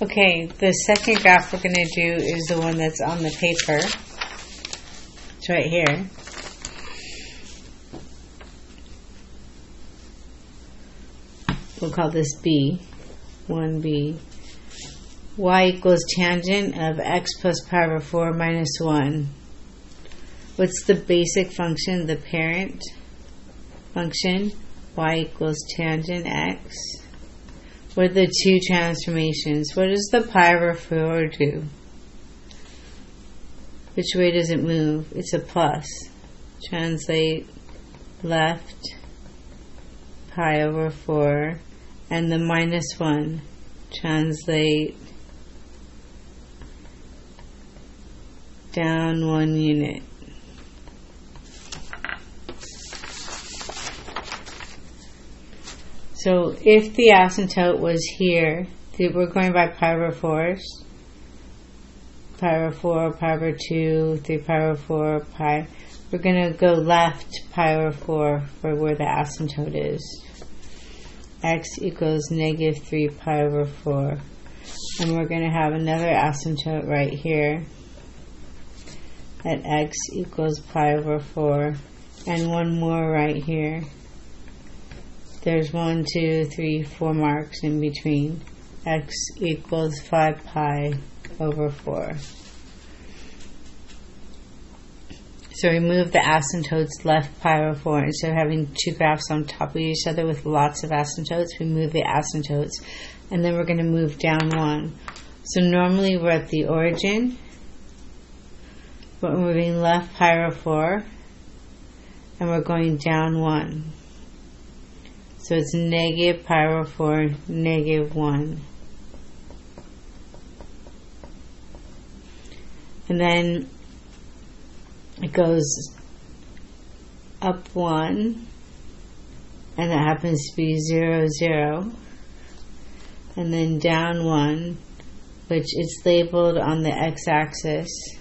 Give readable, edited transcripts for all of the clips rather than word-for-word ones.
Okay, the second graph we're going to do is the one that's on the paper. It's right here. We'll call this B, 1B. Y equals tangent of x plus pi over 4 minus 1. What's the basic function, the parent function? Y equals tangent x. What are the two transformations? What does the pi over 4 do? Which way does it move? It's a plus. Translate left pi over 4 and the minus 1. Translate down 1 unit. So if the asymptote was here, we're going by pi over 4s. Pi over 4, pi over 2, 3 pi over 4, pi. We're going to go left pi over 4 for where the asymptote is. X equals negative 3 pi over 4. And we're going to have another asymptote right here at x equals pi over 4. And one more right here. There's 1, 2, 3, 4 marks in between. X equals 5 pi over 4. So we move the asymptotes left pi over 4. Instead of having two graphs on top of each other with lots of asymptotes, we move the asymptotes. And then we're going to move down 1. So normally we're at the origin. But we're moving left pi over 4. And we're going down 1. So it's negative pi over 4, negative 1. And then it goes up 1, and that happens to be 0, 0. And then down 1, which is labeled on the x-axis,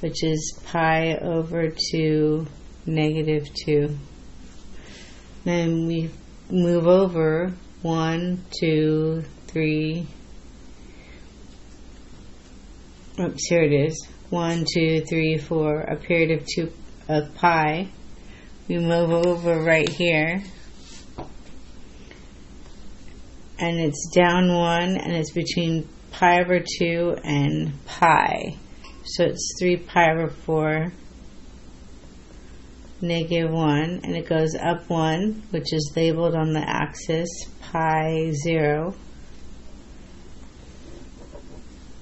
which is pi over 2, negative 2. Then we move over 1, 2, 3. Oops, here it is. 1, 2, 3, 4. A period of 2 of pi. We move over right here, and it's down 1, and it's between pi over 2 and pi. So it's 3 pi over 4. Negative 1, and it goes up 1, which is labeled on the axis, pi 0.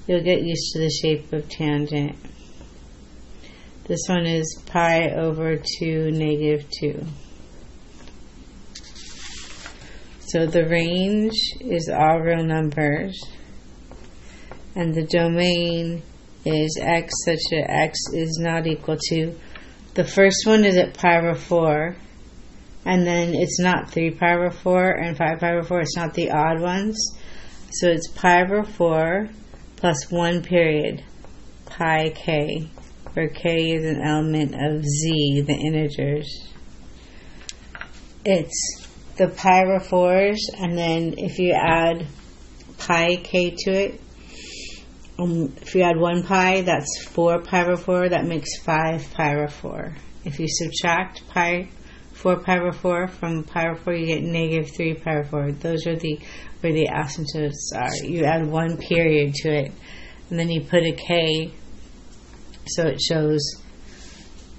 You'll get used to the shape of tangent. This one is pi over 2, negative 2. So the range is all real numbers, and the domain is x such that x is not equal to. The first one is at pi over 4, and then it's not 3 pi over 4 and 5 pi over 4. It's not the odd ones. So it's pi over 4 plus 1 period, pi k, where k is an element of z, the integers. It's the pi over 4s, and then if you add pi k to it, if you add 1 pi, that's 4 pi over 4. That makes 5 pi over 4. If you subtract 4 pi over 4 from pi over 4, you get negative 3 pi over 4. Those are where the asymptotes are. You add 1 period to it, and then you put a k, so it shows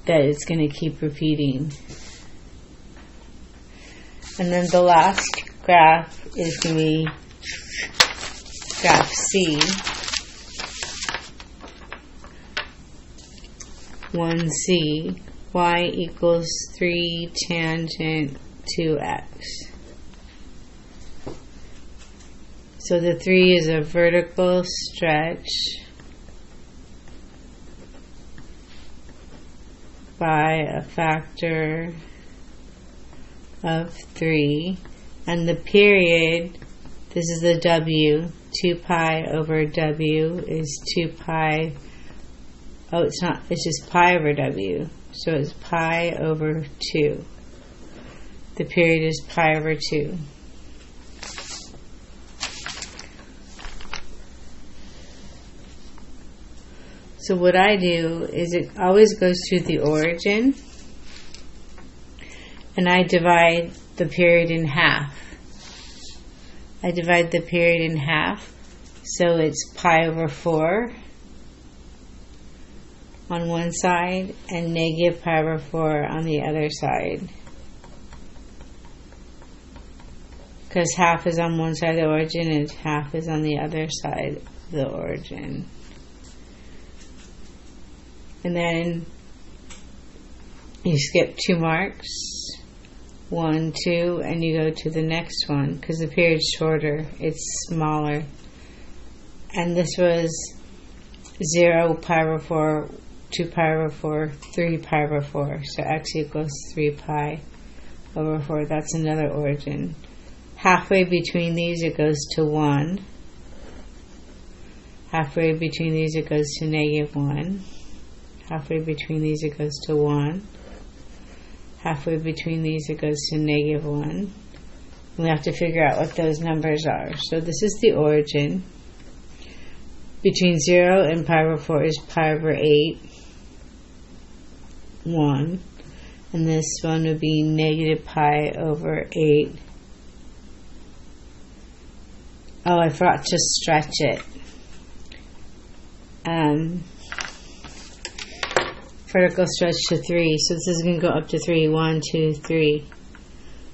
that it's going to keep repeating. And then the last graph is going to be graph C. 1c, y equals 3 tangent 2x. So the 3 is a vertical stretch by a factor of 3, and the period, this is the w, 2 pi over w is 2 pi. Oh, it's not, it's just pi over w. So it's pi over 2. The period is pi over 2. So what I do is it always goes to the origin, and I divide the period in half. I divide the period in half, so it's pi over 4 on one side and negative pi over 4 on the other side. Because half is on one side of the origin and half is on the other side of the origin. And then you skip 2 marks, 1, 2, and you go to the next one because the period's shorter, it's smaller. And this was 0 pi over 4, 2 pi over 4, 3 pi over 4. So x equals 3 pi over 4. That's another origin. Halfway between these it goes to 1. Halfway between these it goes to negative 1. Halfway between these it goes to 1. Halfway between these it goes to negative 1. We have to figure out what those numbers are. So this is the origin. Between 0 and pi over 4 is pi over 8, 1. And this one would be negative pi over 8. Oh, I forgot to stretch it. Vertical stretch to 3. So this is going to go up to 3. 1, 2, 3.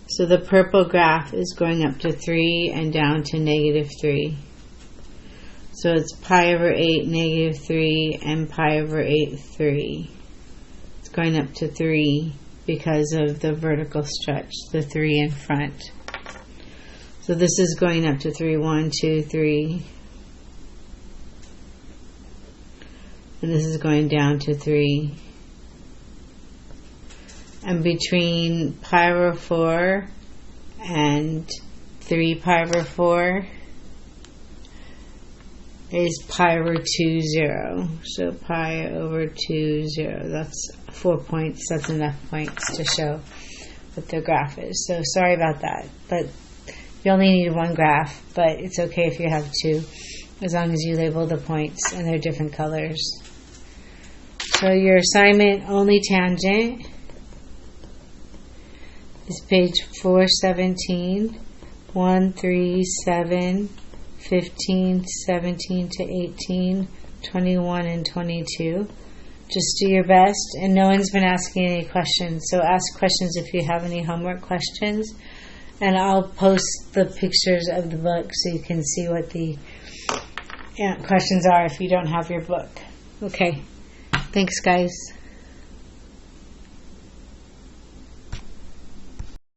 So the purple graph is going up to 3 and down to negative 3. So it's pi over 8, negative 3, and pi over 8, 3. It's going up to 3 because of the vertical stretch, the 3 in front. So this is going up to 3, 1, 2, 3. And this is going down to 3. And between pi over 4 and 3 pi over 4 is pi over 2, 0. So pi over 2, 0. That's 4 points. That's enough points to show what the graph is. So sorry about that. But you only need one graph, but it's okay if you have 2, as long as you label the points and they're different colors. So your assignment, only tangent, is page 417, 1, 3, 7, 15, 17 to 18, 21, and 22. Just do your best, and no one's been asking any questions, so ask questions if you have any homework questions, and I'll post the pictures of the book so you can see what the questions are if you don't have your book. Okay, thanks guys.